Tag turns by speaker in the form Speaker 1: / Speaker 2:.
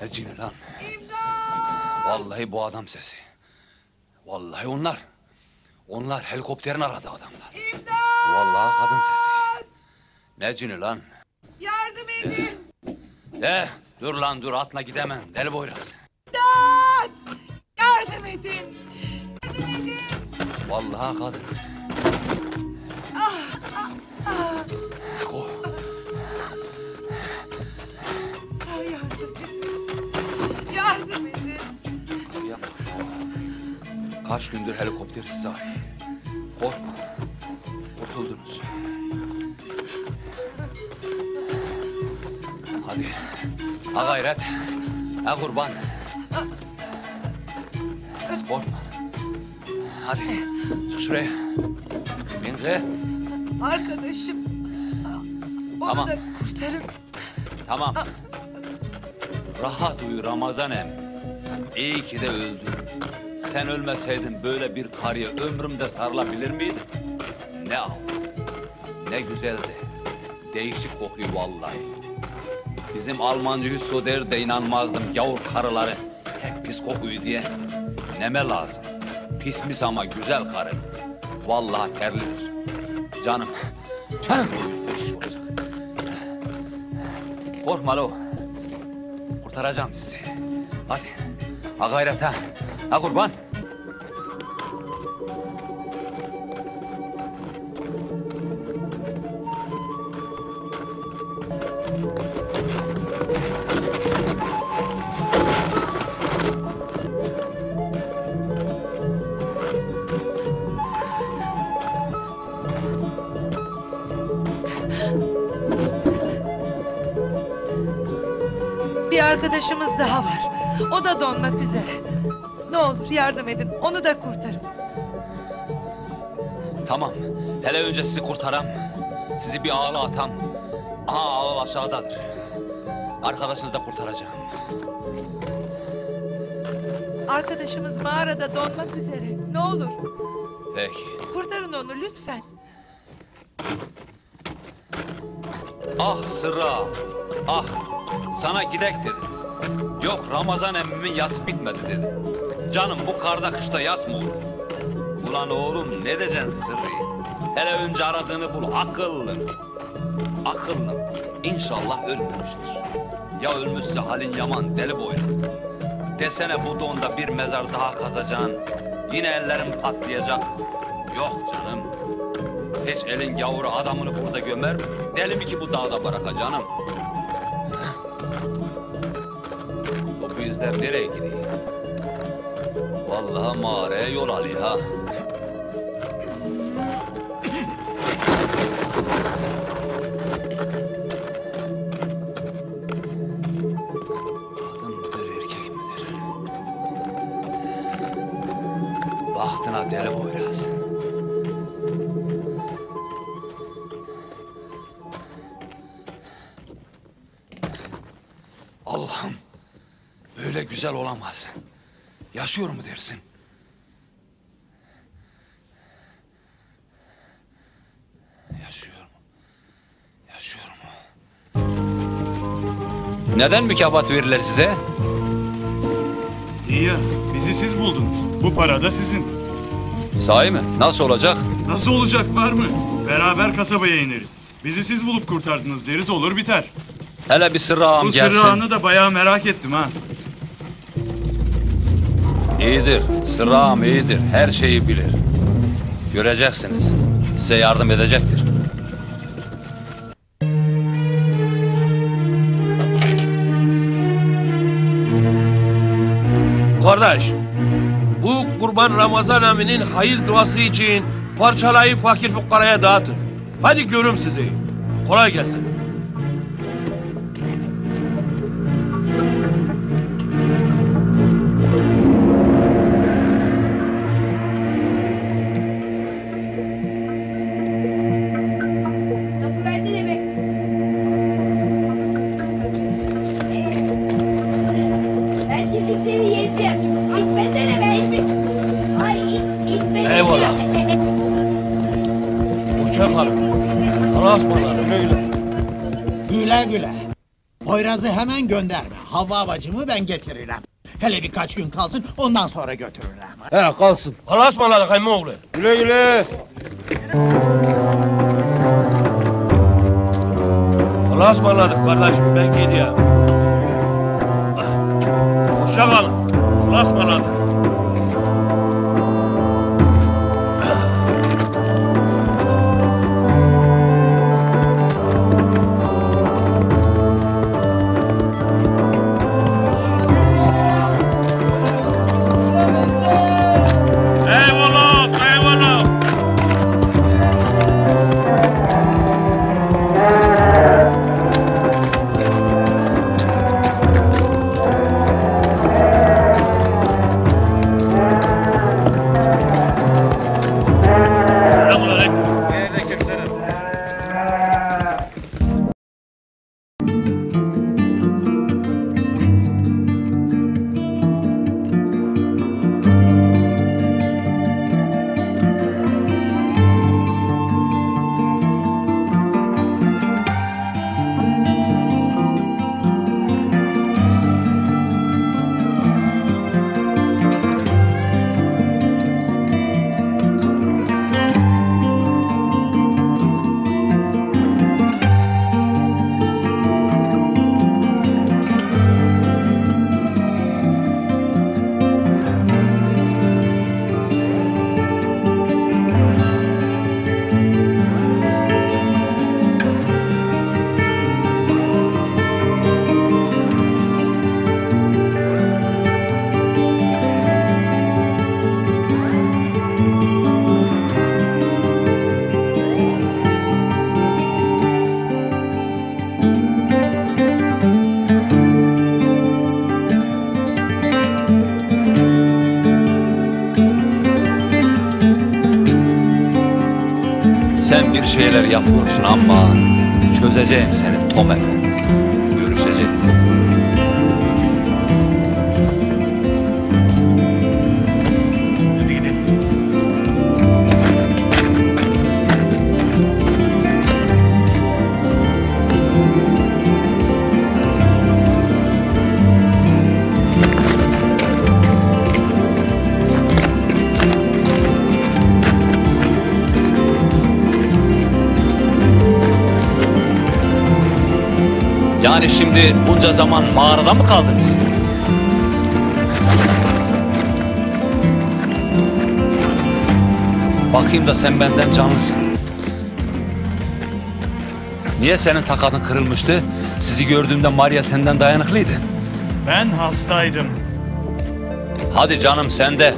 Speaker 1: Ne cini lan?
Speaker 2: İmdat!
Speaker 1: Vallahi bu adam sesi. Vallahi onlar. Onlar helikopterin aradı adamlar.
Speaker 2: İmdat!
Speaker 1: Vallahi kadın sesi. Ne cini lan?
Speaker 2: Yardım edin!
Speaker 1: Dur lan dur, atla gidemem. Deli Boyraz.
Speaker 2: İmdat! Yardım edin! Yardım edin!
Speaker 1: Vallahi kadın. Ko-
Speaker 2: Yardım edin! Yardım edin!
Speaker 1: Yapma. Kaç gündür helikopter sizi arıyor. Korkma. Kurtuldunuz. Hadi. Ha gayret. Ha kurban. Korkma. Hadi. Çık şuraya. Bin kız.
Speaker 2: Arkadaşım! Onu
Speaker 1: Tamam.
Speaker 2: da kurtarın!
Speaker 1: Tamam. Rahat uyu Ramazan em. İyi ki de öldün. Sen ölmeseydin böyle bir karıya ömrümde sarılabilir miydim? Ne al, ne güzeldi. Değişik kokuyor vallahi. Bizim Almancı Hüsnü der de inanmazdım gavur karıları hep pis kokuyor diye. Neme lazım? Pis mis ama güzel karı. Vallahi terlidir. Canım, canım o yüzden şiş olacak. Korkma lo. Kurtaracağım sizi. Hadi. Ha gayret ha. Ha kurban.
Speaker 2: Bir arkadaşımız daha var. O da donmak üzere. Ne olur yardım edin, onu da kurtarın.
Speaker 1: Tamam. Hele önce sizi kurtaram. Sizi bir ağla atam. Aha ağıl aşağıdadır. Arkadaşınızı da kurtaracağım.
Speaker 2: Arkadaşımız mağarada donmak üzere. Ne olur
Speaker 1: Peki.
Speaker 2: kurtarın onu lütfen.
Speaker 1: Ah Sırra. Ah. Sana gidek dedim. Yok Ramazan emmimin yası bitmedi dedim. Canım bu karda kışta yas mı olur? Ulan oğlum ne diyeceksin Sırrı'yı? Hele önce aradığını bul akıllım. Akıllım. İnşallah ölmemiştir. Ya ölmüşse halin yaman deli boylu. Desene bu donda bir mezar daha kazacaksın. Yine ellerim patlayacak. Yok canım. Hiç elin gavuru adamını burada gömer mi? Deli mi ki bu dağda bırakacak canım? Bu bizler nereye gidiyor? Vallahi mağaraya yol alıyor ha. Kadın mıdır erkek midir? Bahtına deli boyraz. Allah'ım, böyle güzel olamaz. Yaşıyor mu dersin? Yaşıyor mu? Yaşıyor mu? Neden mükafat verirler size?
Speaker 3: İyi ya, bizi siz buldunuz. Bu para da sizin.
Speaker 1: Sahi mi? Nasıl olacak?
Speaker 3: Nasıl olacak var mı? Beraber kasabaya ineriz. Bizi siz bulup kurtardınız deriz olur biter.
Speaker 1: Hele bir Sırrı ağam
Speaker 3: Bu
Speaker 1: gelsin.
Speaker 3: sırrı ağını da bayağı merak ettim ha.
Speaker 1: İyidir, Sırrı ağam iyidir. Her şeyi bilir. Göreceksiniz. Size yardım edecektir.
Speaker 4: Kardeş, bu Kurban Ramazan eminin hayır duası için parçalayıp fakir fukaraya dağıtın. Hadi görüm sizi. Kolay gelsin.
Speaker 5: Kapı versene be. Ben şimdi seni yiyeceğim. İtmesene be. Ay itmesene.
Speaker 4: Eyvallah. Hoşça kalın. Allah'a ısmarladık öyle.
Speaker 6: Kirazı hemen gönderme. Havva bacımı ben getiririm. Hele birkaç gün kalsın, ondan sonra götürürüm.
Speaker 4: He kalsın. Allah'a ısmarladık emmoğlu. Güle güle. Allah'a ısmarladık kardeşim, ben gidiyorum. Hoşça kalın. Allah'a ısmarladık. Eyvallah, eyvallah. Selamünaleyküm. Aleykümselam.
Speaker 1: Sen bir şeyler yapıyorsun ama çözeceğim seni Tom Efendi. Görüşeceğiz.
Speaker 3: Hadi gidelim.
Speaker 1: Yani şimdi bunca zaman mağarada mı kaldınız? Bakayım da sen benden canlısın. Niye senin takatın kırılmıştı? Sizi gördüğümde Maria senden dayanıklıydı.
Speaker 3: Ben hastaydım.
Speaker 1: Hadi canım sende.